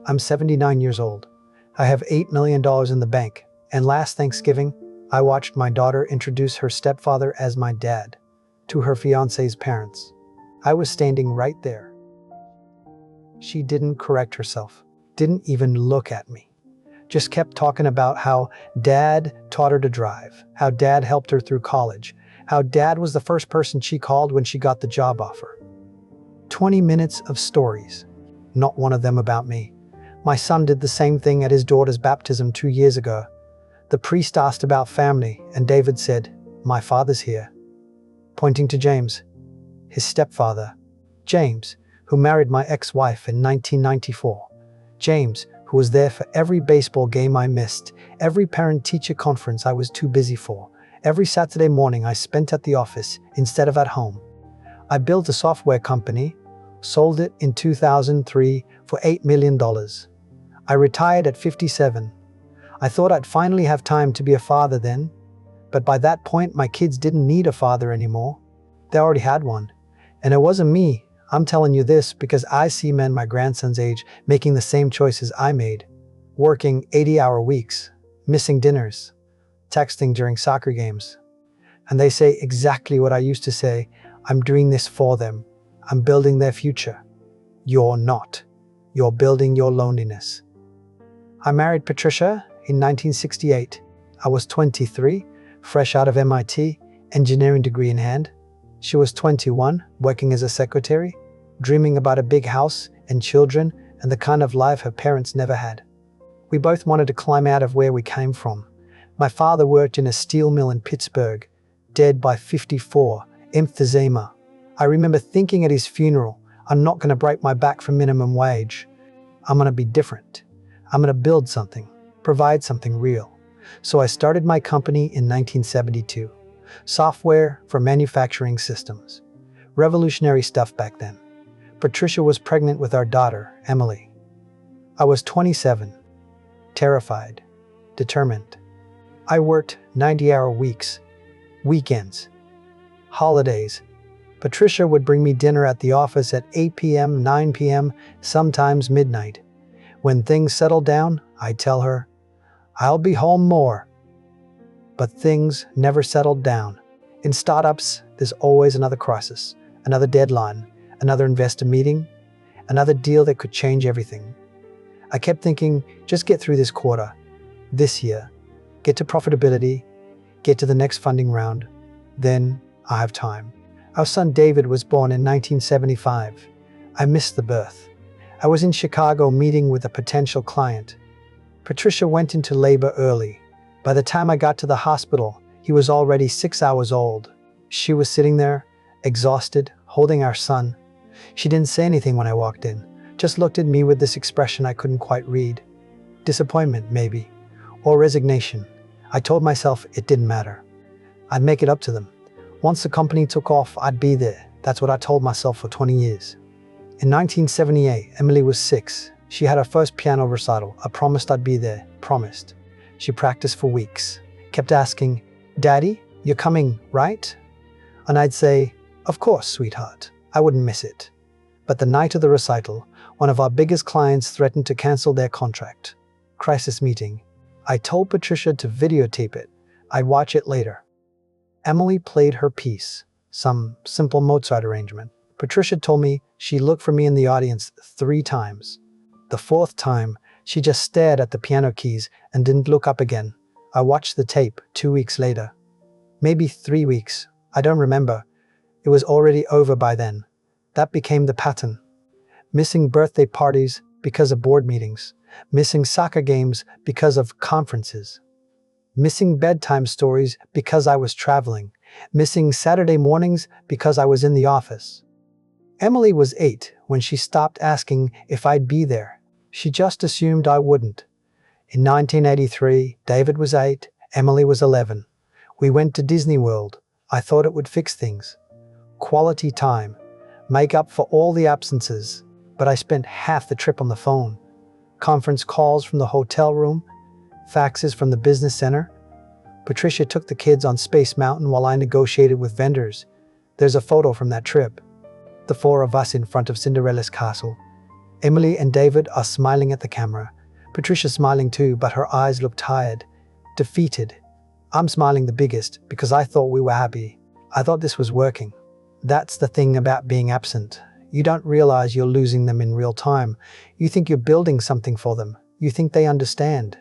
I'm 79 years old. I have $8 million in the bank, and last Thanksgiving, I watched my daughter introduce her stepfather as my dad to her fiancé's parents. I was standing right there. She didn't correct herself, didn't even look at me. Just kept talking about how dad taught her to drive, how dad helped her through college, how dad was the first person she called when she got the job offer. 20 minutes of stories, not one of them about me. My son did the same thing at his daughter's baptism 2 years ago. The priest asked about family, and David said, "My father's here," pointing to James, his stepfather. James, who married my ex-wife in 1994. James, who was there for every baseball game I missed, every parent-teacher conference I was too busy for, every Saturday morning I spent at the office instead of at home. I built a software company, sold it in 2003 for $8 million. I retired at 57. I thought I'd finally have time to be a father then, but by that point my kids didn't need a father anymore. They already had one. And it wasn't me. I'm telling you this because I see men my grandson's age making the same choices I made. Working 80-hour weeks, missing dinners, texting during soccer games. And they say exactly what I used to say: I'm doing this for them. I'm building their future. You're not. You're building your loneliness. I married Patricia in 1968. I was 23, fresh out of MIT, engineering degree in hand. She was 21, working as a secretary, dreaming about a big house and children and the kind of life her parents never had. We both wanted to climb out of where we came from. My father worked in a steel mill in Pittsburgh, dead by 54, emphysema. I remember thinking at his funeral, I'm not going to break my back for minimum wage. I'm going to be different. I'm going to build something, provide something real. So I started my company in 1972. Software for manufacturing systems. Revolutionary stuff back then. Patricia was pregnant with our daughter, Emily. I was 27, terrified, determined. I worked 90-hour weeks, weekends, holidays. Patricia would bring me dinner at the office at 8 p.m., 9 p.m., sometimes midnight. When things settled down, I'd tell her, I'll be home more. But things never settled down. In startups, there's always another crisis, another deadline, another investor meeting, another deal that could change everything. I kept thinking, just get through this quarter, this year, get to profitability, get to the next funding round, then I have time. Our son David was born in 1975. I missed the birth. I was in Chicago meeting with a potential client. Patricia went into labor early. By the time I got to the hospital, he was already 6 hours old. She was sitting there, exhausted, holding our son. She didn't say anything when I walked in, just looked at me with this expression I couldn't quite read. Disappointment, maybe, or resignation. I told myself it didn't matter. I'd make it up to them. Once the company took off, I'd be there. That's what I told myself for 20 years. In 1978, Emily was 6. She had her first piano recital. I promised I'd be there. Promised. She practiced for weeks. Kept asking, "Daddy, you're coming, right?" And I'd say, "Of course, sweetheart. I wouldn't miss it." But the night of the recital, one of our biggest clients threatened to cancel their contract. Crisis meeting. I told Patricia to videotape it. I'd watch it later. Emily played her piece, some simple Mozart arrangement. Patricia told me she looked for me in the audience 3 times. The 4th time, she just stared at the piano keys and didn't look up again. I watched the tape 2 weeks later. Maybe 3 weeks. I don't remember. It was already over by then. That became the pattern. Missing birthday parties because of board meetings. Missing soccer games because of conferences. Missing bedtime stories because I was traveling. Missing Saturday mornings because I was in the office. Emily was 8 when she stopped asking if I'd be there. She just assumed I wouldn't. In 1983, David was 8, Emily was 11. We went to Disney World. I thought it would fix things. Quality time. Make up for all the absences. But I spent half the trip on the phone. Conference calls from the hotel room. Faxes from the business center. Patricia took the kids on Space Mountain while I negotiated with vendors. There's a photo from that trip. The 4 of us in front of Cinderella's castle. Emily and David are smiling at the camera. Patricia's smiling too, but her eyes look tired, defeated. I'm smiling the biggest because I thought we were happy. I thought this was working. That's the thing about being absent. You don't realize you're losing them in real time. You think you're building something for them. You think they understand.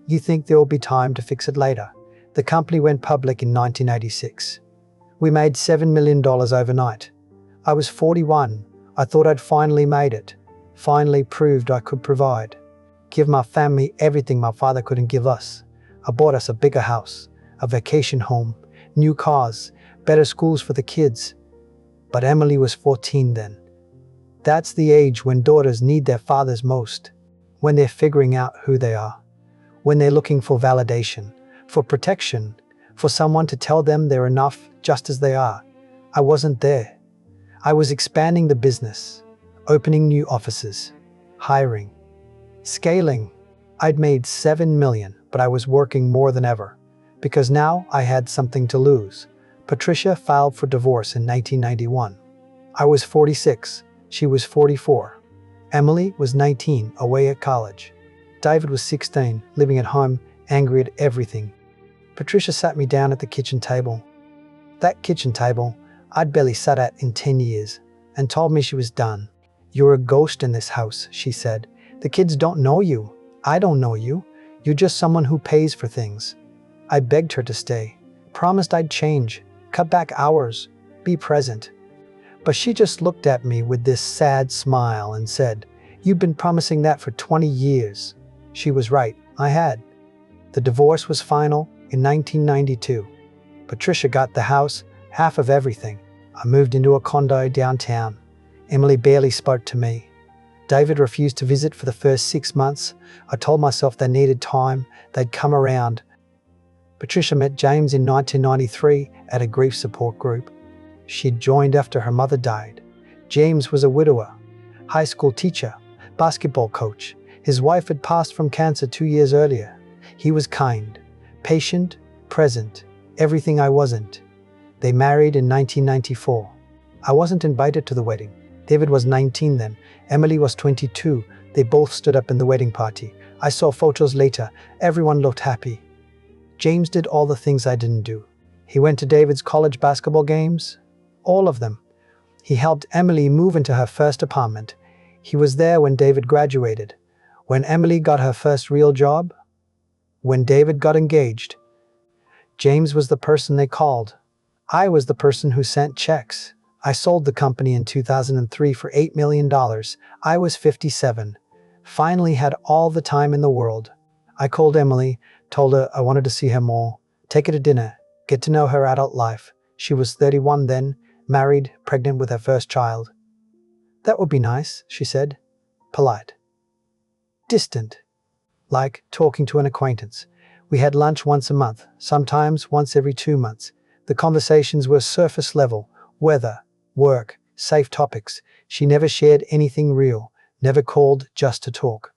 You think there will be time to fix it later. The company went public in 1986. We made $7 million overnight. I was 41. I thought I'd finally made it. Finally proved I could provide. Give my family everything my father couldn't give us. I bought us a bigger house, a vacation home, new cars, better schools for the kids. But Emily was 14 then. That's the age when daughters need their fathers most. When they're figuring out who they are. When they're looking for validation, for protection, for someone to tell them they're enough just as they are. I wasn't there. I was expanding the business, opening new offices, hiring, scaling. I'd made $7 million, but I was working more than ever. Because now I had something to lose. Patricia filed for divorce in 1991. I was 46. She was 44. Emily was 19, away at college. David was 16, living at home, angry at everything. Patricia sat me down at the kitchen table. That kitchen table I'd barely sat at in 10 years, and told me she was done. "You're a ghost in this house," she said. "The kids don't know you. I don't know you. You're just someone who pays for things." I begged her to stay, promised I'd change, cut back hours, be present. But she just looked at me with this sad smile and said, "You've been promising that for 20 years. She was right, I had. The divorce was final in 1992. Patricia got the house, half of everything. I moved into a condo downtown. Emily barely spoke to me. David refused to visit for the first 6 months. I told myself they needed time, they'd come around. Patricia met James in 1993 at a grief support group. She'd joined after her mother died. James was a widower, high school teacher, basketball coach. His wife had passed from cancer 2 years earlier. He was kind, patient, present, everything I wasn't. They married in 1994. I wasn't invited to the wedding. David was 19 then. Emily was 22. They both stood up in the wedding party. I saw photos later. Everyone looked happy. James did all the things I didn't do. He went to David's college basketball games. All of them. He helped Emily move into her first apartment. He was there when David graduated. When Emily got her first real job. When David got engaged. James was the person they called. I was the person who sent checks. I sold the company in 2003 for $8 million. I was 57. Finally had all the time in the world. I called Emily, told her I wanted to see her more, take her to dinner, get to know her adult life. She was 31 then, married, pregnant with her first child. "That would be nice," she said. Polite. Distant. Like talking to an acquaintance. We had lunch once a month, sometimes once every 2 months. The conversations were surface level, weather, work, safe topics. She never shared anything real, never called just to talk.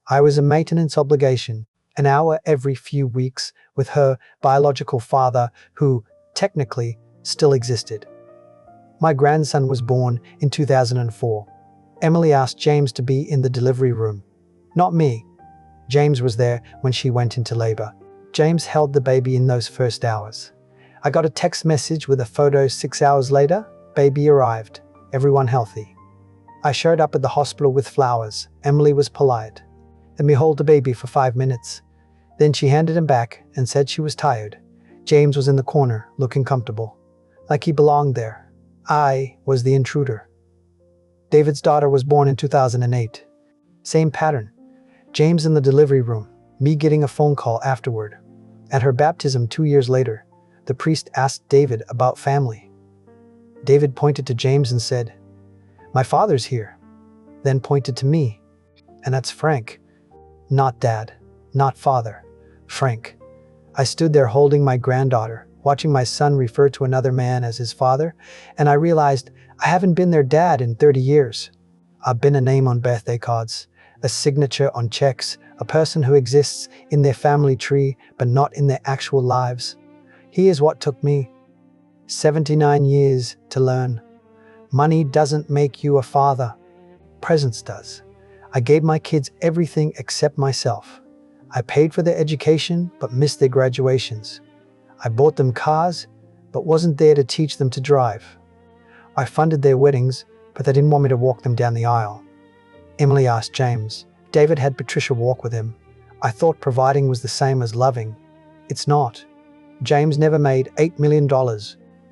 I was a maintenance obligation, an hour every few weeks with her biological father who, technically, still existed. My grandson was born in 2004. Emily asked James to be in the delivery room. Not me. James was there when she went into labor. James held the baby in those first hours. I got a text message with a photo 6 hours later. Baby arrived. Everyone healthy. I showed up at the hospital with flowers. Emily was polite. Let me hold the baby for 5 minutes. Then she handed him back and said she was tired. James was in the corner, looking comfortable. Like he belonged there. I was the intruder. David's daughter was born in 2008. Same pattern. James in the delivery room. Me getting a phone call afterward. At her baptism 2 years later, the priest asked David about family. David pointed to James and said, "My father's here." Then pointed to me. And that's Frank. Not dad. Not father. Frank. I stood there holding my granddaughter, watching my son refer to another man as his father, and I realized I haven't been their dad in 30 years. I've been a name on birthday cards, a signature on checks, a person who exists in their family tree but not in their actual lives. Here's what took me 79 years to learn. Money doesn't make you a father. Presence does. I gave my kids everything except myself. I paid for their education but missed their graduations. I bought them cars but wasn't there to teach them to drive. I funded their weddings, but they didn't want me to walk them down the aisle. Emily asked James. David had Patricia walk with him. I thought providing was the same as loving. It's not. James never made $8 million.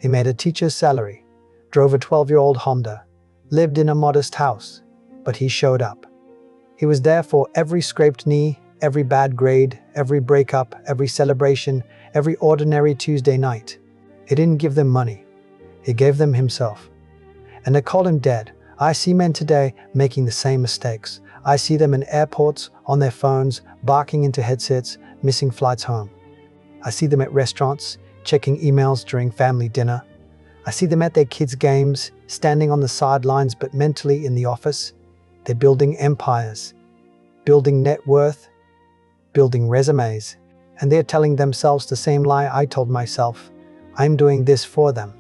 He made a teacher's salary, drove a 12-year-old Honda, lived in a modest house, but he showed up. He was there for every scraped knee, every bad grade, every breakup, every celebration, every ordinary Tuesday night. He didn't give them money. He gave them himself. And they called him Dad. I see men today making the same mistakes. I see them in airports, on their phones, barking into headsets, missing flights home. I see them at restaurants, checking emails during family dinner. I see them at their kids' games, standing on the sidelines but mentally in the office. They're building empires, building net worth, building resumes, and they're telling themselves the same lie I told myself. I'm doing this for them.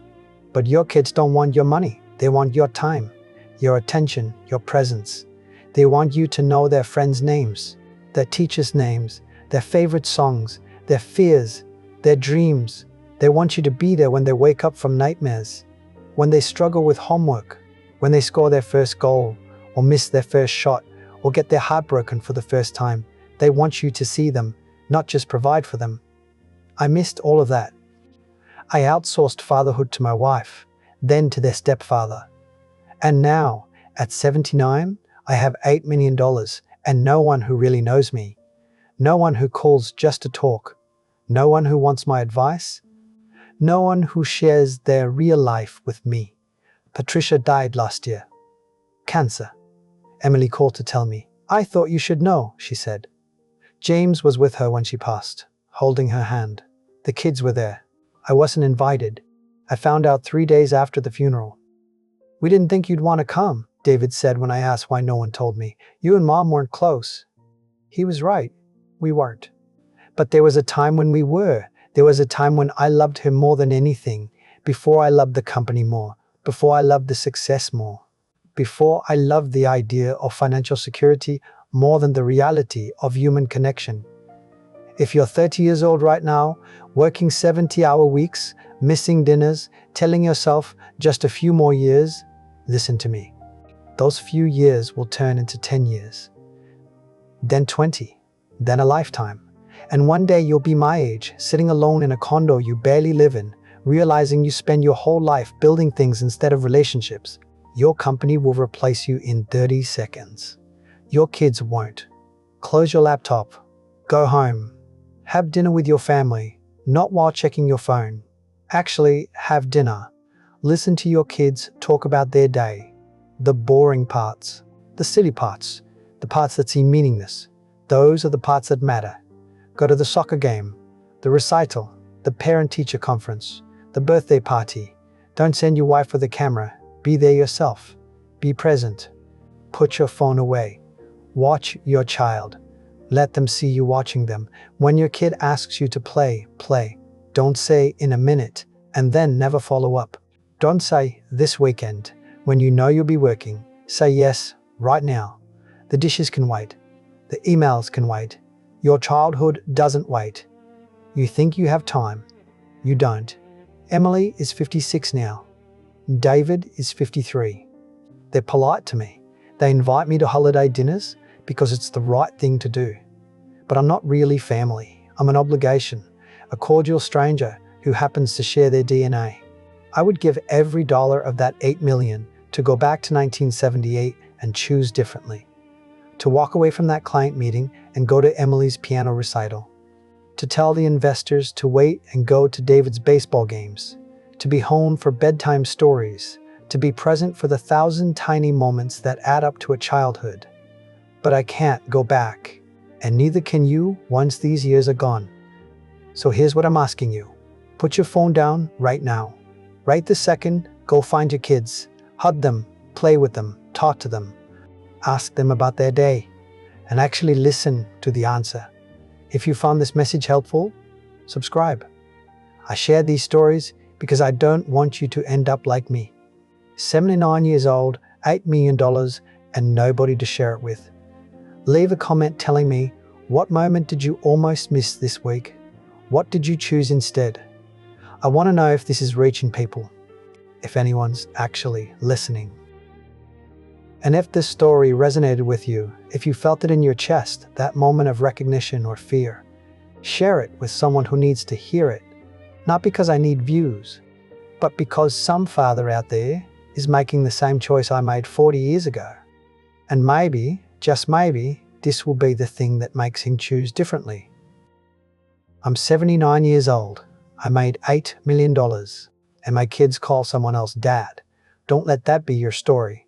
But your kids don't want your money. They want your time, your attention, your presence. They want you to know their friends' names, their teachers' names, their favorite songs, their fears, their dreams. They want you to be there when they wake up from nightmares, when they struggle with homework, when they score their first goal, or miss their first shot, or get their heart broken for the first time. They want you to see them, not just provide for them. I missed all of that. I outsourced fatherhood to my wife, then to their stepfather. And now, at 79, I have $8 million and no one who really knows me. No one who calls just to talk. No one who wants my advice. No one who shares their real life with me. Patricia died last year. Cancer. Emily called to tell me. I thought you should know, she said. James was with her when she passed, holding her hand. The kids were there. I wasn't invited. I found out 3 days after the funeral. We didn't think you'd want to come, David said when I asked why no one told me. You and Mom weren't close. He was right. We weren't. But there was a time when we were. There was a time when I loved him more than anything, before I loved the company more, before I loved the success more, before I loved the idea of financial security more than the reality of human connection. If you're 30 years old right now, working 70-hour weeks, missing dinners, telling yourself just a few more years, listen to me. Those few years will turn into 10 years, then 20, then a lifetime. And one day you'll be my age, sitting alone in a condo you barely live in, realizing you spend your whole life building things instead of relationships. Your company will replace you in 30 seconds. Your kids won't. Close your laptop. Go home. Have dinner with your family, not while checking your phone. Actually, have dinner. Listen to your kids talk about their day. The boring parts. The silly parts. The parts that seem meaningless. Those are the parts that matter. Go to the soccer game, the recital, the parent-teacher conference, the birthday party. Don't send your wife with a camera. Be there yourself. Be present. Put your phone away. Watch your child. Let them see you watching them. When your kid asks you to play, play. Don't say in a minute and then never follow up. Don't say this weekend when you know you'll be working. Say yes right now. The dishes can wait. The emails can wait. Your childhood doesn't wait. You think you have time. You don't. Emily is 56 now. David is 53. They're polite to me. They invite me to holiday dinners because it's the right thing to do. But I'm not really family. I'm an obligation, a cordial stranger who happens to share their DNA. I would give every dollar of that $8 million to go back to 1978 and choose differently. To walk away from that client meeting and go to Emily's piano recital. To tell the investors to wait and go to David's baseball games. To be home for bedtime stories. To be present for the 1,000 tiny moments that add up to a childhood. But I can't go back, and neither can you once these years are gone. So here's what I'm asking you. Put your phone down right now. Right this second, go find your kids. Hug them, play with them, talk to them. Ask them about their day, and actually listen to the answer. If you found this message helpful, subscribe. I share these stories because I don't want you to end up like me. 79 years old, $8 million, and nobody to share it with. Leave a comment telling me, what moment did you almost miss this week? What did you choose instead? I want to know if this is reaching people, if anyone's actually listening. And if this story resonated with you, if you felt it in your chest, that moment of recognition or fear, share it with someone who needs to hear it. Not because I need views, but because some father out there is making the same choice I made 40 years ago. And maybe, just maybe, this will be the thing that makes him choose differently. I'm 79 years old. I made $8 million, and my kids call someone else dad. Don't let that be your story.